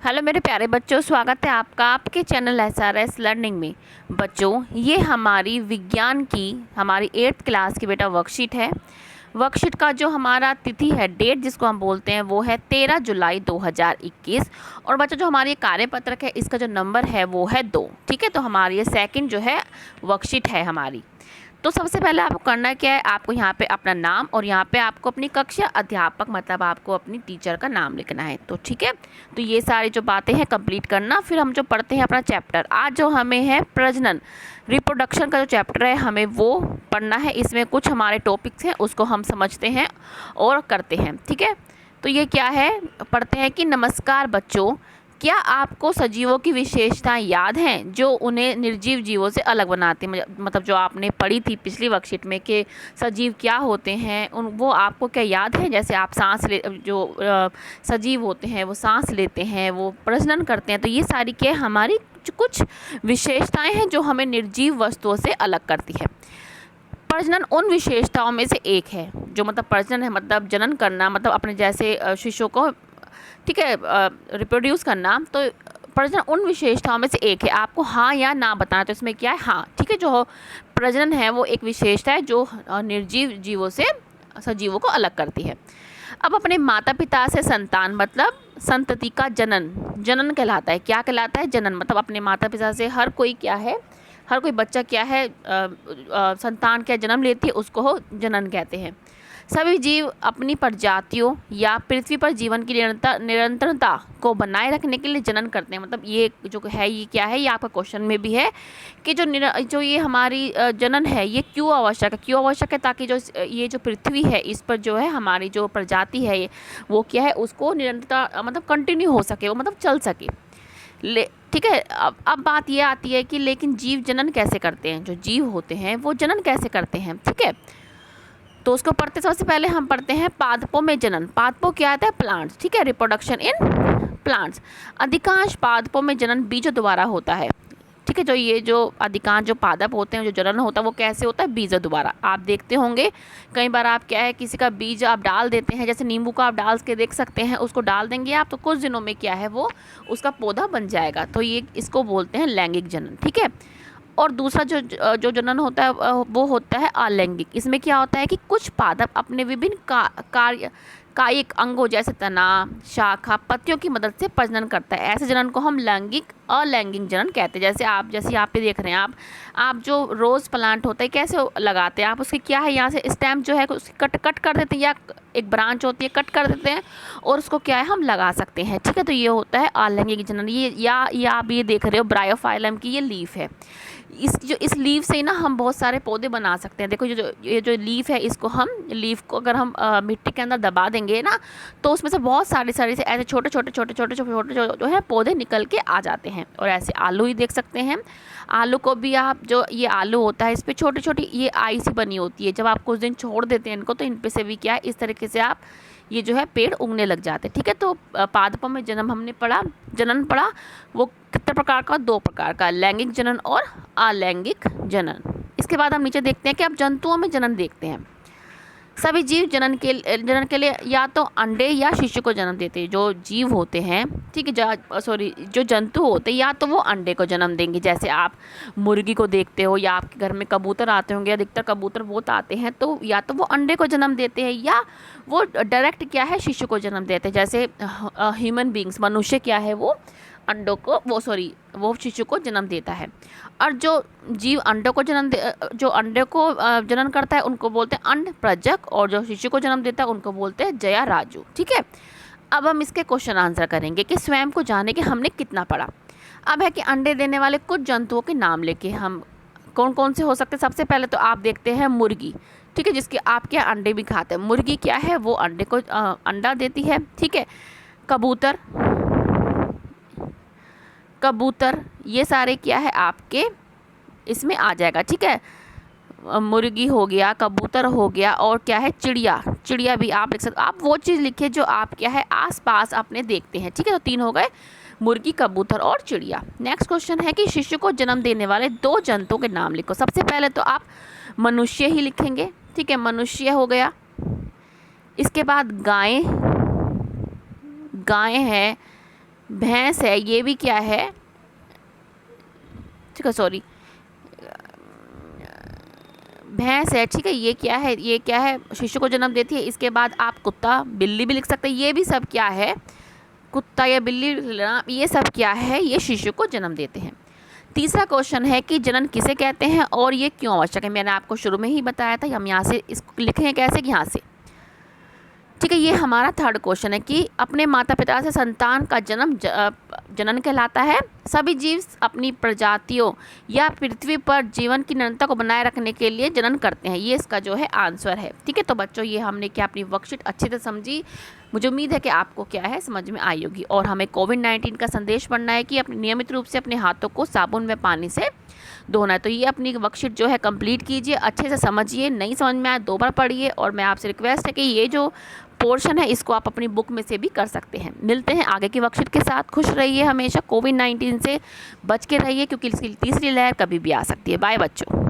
Hello मेरे प्यारे बच्चों, स्वागत है आपका आपके चैनल SRS लर्निंग में। बच्चों, ये हमारी विज्ञान की हमारी 8th क्लास की बेटा वर्कशीट है। वर्कशीट का जो हमारा तिथि है, डेट जिसको हम बोलते हैं, वो है 13 जुलाई 2021। और बच्चों, जो हमारी कार्यपत्रक है, इसका जो नंबर है वो है 2। ठीक है, तो हमारी ये सेकंड जो है वर्कशीट है हमारी। तो सबसे पहले आपको करना क्या है, आपको यहाँ पे अपना नाम और यहाँ पे आपको अपनी कक्षा अध्यापक मतलब आपको अपनी टीचर का नाम लिखना है। तो ठीक है, तो ये सारी जो बातें हैं कंप्लीट करना। फिर हम जो पढ़ते हैं अपना चैप्टर, आज जो हमें है प्रजनन रिप्रोडक्शन का जो चैप्टर है हमें वो पढ़ना है। इसमें कुछ हमारे टॉपिक्स हैं उसको हम समझते हैं और करते हैं। ठीक है, तो ये क्या है, पढ़ते हैं कि नमस्कार बच्चों, क्या आपको सजीवों की विशेषताएं याद हैं जो उन्हें निर्जीव जीवों से अलग बनाती हैं? मतलब जो आपने पढ़ी थी पिछली वर्कशीट में कि सजीव क्या होते हैं, उन वो आपको क्या याद है? जैसे आप सांस ले सजीव होते हैं वो सांस लेते हैं, वो प्रजनन करते हैं। तो ये सारी क्या हमारी कुछ विशेषताएं हैं जो हमें निर्जीव वस्तुओं से अलग करती है। प्रजनन उन विशेषताओं में से एक है जो मतलब प्रजनन है मतलब जनन करना, मतलब अपने जैसे शिशु को ठीक है रिप्रोड्यूस करना। तो प्रजनन उन विशेषताओं में से एक है। आपको हाँ या ना बताना, तो इसमें क्या है, हाँ। ठीक है, जो प्रजनन है वो एक विशेषता है जो निर्जीव जीवों से सजीवों को अलग करती है। अब अपने माता पिता से संतान मतलब संतति का जनन, जनन कहलाता है। क्या कहलाता है? जनन। मतलब अपने माता पिता से हर कोई क्या है, हर कोई बच्चा क्या है, संतान क्या जन्म लेती है, उसको जनन कहते हैं। सभी जीव अपनी प्रजातियों या पृथ्वी पर जीवन की निरंतरता को बनाए रखने के लिए जनन करते हैं। मतलब ये जो है ये क्या है, ये आपका क्वेश्चन में भी है कि जो ये हमारी जनन है ये क्यों आवश्यक है? क्यों आवश्यक है? ताकि जो ये जो पृथ्वी है इस पर जो है हमारी जो प्रजाति है वो क्या है, उसको निरंतरता मतलब कंटिन्यू हो सके, वो मतलब चल सके। ठीक है, अब बात ये आती है कि लेकिन जीव जनन कैसे करते हैं? जो जीव होते हैं वो जनन कैसे करते हैं? ठीक है, तो उसको पढ़ते सबसे पहले हम पढ़ते हैं पादपों में जनन। पादपों क्या आता है? प्लांट्स। ठीक है, रिप्रोडक्शन इन प्लांट्स। अधिकांश पादपों में जनन बीजों द्वारा होता है। ठीक है, जो अधिकांश जो पादप होते हैं जो जनन होता है वो कैसे होता है? बीजों द्वारा। आप देखते होंगे कई बार आप क्या है, किसी का बीज आप डाल देते हैं, जैसे नींबू का आप डाल के देख सकते हैं, उसको डाल देंगे आप तो कुछ दिनों में क्या है वो उसका पौधा बन जाएगा। तो ये इसको बोलते हैं लैंगिक जनन। ठीक है, और दूसरा जो जनन होता है वो होता है अलैंगिक। इसमें क्या होता है कि कुछ पादप अपने विभिन्न कार्य कायिक अंगों जैसे तना, शाखा, पत्तियों की मदद से प्रजनन करता है। ऐसे जनन को हम लैंगिक अलैंगिक जनन कहते हैं। जैसे यहाँ पे देख रहे हैं आप जो रोज़ प्लांट होता है कैसे लगाते हैं आप, उसकी क्या है, यहाँ से स्टेम जो है उसकी कट कर देते हैं या एक ब्रांच होती है कट कर देते हैं और उसको क्या है हम लगा सकते हैं। ठीक है, तो ये होता है अलैंगिक जनन। ये आप ये देख रहे हो ब्रायोफाइलम की ये लीफ है। इस लीफ से ना हम बहुत सारे पौधे बना सकते हैं। देखो ये जो लीफ है, इसको हम लीफ को अगर हम मिट्टी के अंदर दबा देंगे ना तो उसमें से बहुत सारे से ऐसे छोटे छोटे जो है पौधे निकल के आ जाते हैं। और ऐसे आलू ही देख सकते हैं। आलू को भी आप जो ये आलू होता है इस पर छोटी छोटी ये आई सी बनी होती है। जब आप कुछ दिन छोड़ देते हैं इनको तो इन पे से भी क्या है इस तरीके से आप ये जो है पेड़ उगने लग जाते हैं। ठीक है, तो पादपों में जन्म हमने पढ़ा, जनन पढ़ा। वो कितने प्रकार का? 2 प्रकार का, लैंगिक जनन और अलैंगिक जनन। इसके बाद हम नीचे देखते हैं कि अब जंतुओं में जनन देखते हैं। सभी जीव जनन के लिए या तो अंडे या शिशु को जन्म देते हैं। जो जीव होते हैं, ठीक है, जो जंतु होते हैं या तो वो अंडे को जन्म देंगे। जैसे आप मुर्गी को देखते हो या आपके घर में कबूतर आते होंगे, अधिकतर कबूतर बहुत आते हैं, तो या तो वो अंडे को जन्म देते हैं या वो डायरेक्ट क्या है शिशु को जन्म देते हैं। जैसे ह्यूमन बींग्स मनुष्य क्या है वो अंडों को वो शिशु को जन्म देता है। और जो जीव अंडों को जो अंडे को जन्म करता है उनको बोलते हैं अंड प्रजक, और जो शिशु को जन्म देता है उनको बोलते हैं जया राजू। ठीक है, अब हम इसके क्वेश्चन आंसर करेंगे कि स्वयं को जाने के हमने कितना पढ़ा। अब है कि अंडे देने वाले कुछ जंतुओं के नाम लेके हम कौन कौन से हो सकते हैं। सबसे पहले तो आप देखते हैं मुर्गी। ठीक है, जिसके आप क्या अंडे भी खाते हैं। मुर्गी क्या है, वो अंडे को अंडा देती है। ठीक है, कबूतर ये सारे क्या है आपके इसमें आ जाएगा। ठीक है, मुर्गी हो गया, कबूतर हो गया, और क्या है चिड़िया भी आप लिख सकते। आप वो चीज़ लिखिए जो आप क्या है आसपास अपने देखते हैं। ठीक है, तो 3 हो गए, मुर्गी, कबूतर और चिड़िया। नेक्स्ट क्वेश्चन है कि शिशु को जन्म देने वाले 2 जंतुओं के नाम लिखो। सबसे पहले तो आप मनुष्य ही लिखेंगे। ठीक है, मनुष्य हो गया। इसके बाद गाय है, भैंस है, ये भी क्या है, ठीक है, सॉरी, भैंस है, ठीक है, ये क्या है, ये क्या है, शिशु को जन्म देती है। इसके बाद आप कुत्ता बिल्ली भी लिख सकते हैं, ये भी सब क्या है, कुत्ता या बिल्ली, ये सब क्या है, ये शिशु को जन्म देते हैं। तीसरा क्वेश्चन है कि जनन किसे कहते हैं और ये क्यों आवश्यक है। मैंने आपको शुरू में ही बताया था, हम यहाँ से इसको लिखेंगे कैसे, कि यहाँ से, ठीक है। ये हमारा थर्ड क्वेश्चन है कि अपने माता पिता से संतान का जन्म जनन कहलाता है। सभी जीव अपनी प्रजातियों या पृथ्वी पर जीवन की निरंतरता को बनाए रखने के लिए जनन करते हैं। ये इसका जो है आंसर है, ठीक है। तो बच्चों, ये हमने क्या अपनी वर्कशीट अच्छे से समझी। मुझे उम्मीद है कि आपको क्या है समझ में आई होगी। और हमें कोविड-19 का संदेश पढ़ना है कि अपने नियमित रूप से अपने हाथों को साबुन व पानी से धोना है। तो ये अपनी वर्कशीट जो है कंप्लीट कीजिए, अच्छे से समझिए, नहीं समझ में आए 2 बार पढ़िए। और मैं आपसे रिक्वेस्ट है कि ये जो पोर्शन है इसको आप अपनी बुक में से भी कर सकते हैं। मिलते हैं आगे की वर्कशीट के साथ। खुश रहिए, हमेशा कोविड-19 से बच के रहिए, क्योंकि इसकी तीसरी लहर कभी भी आ सकती है। बाय बच्चों।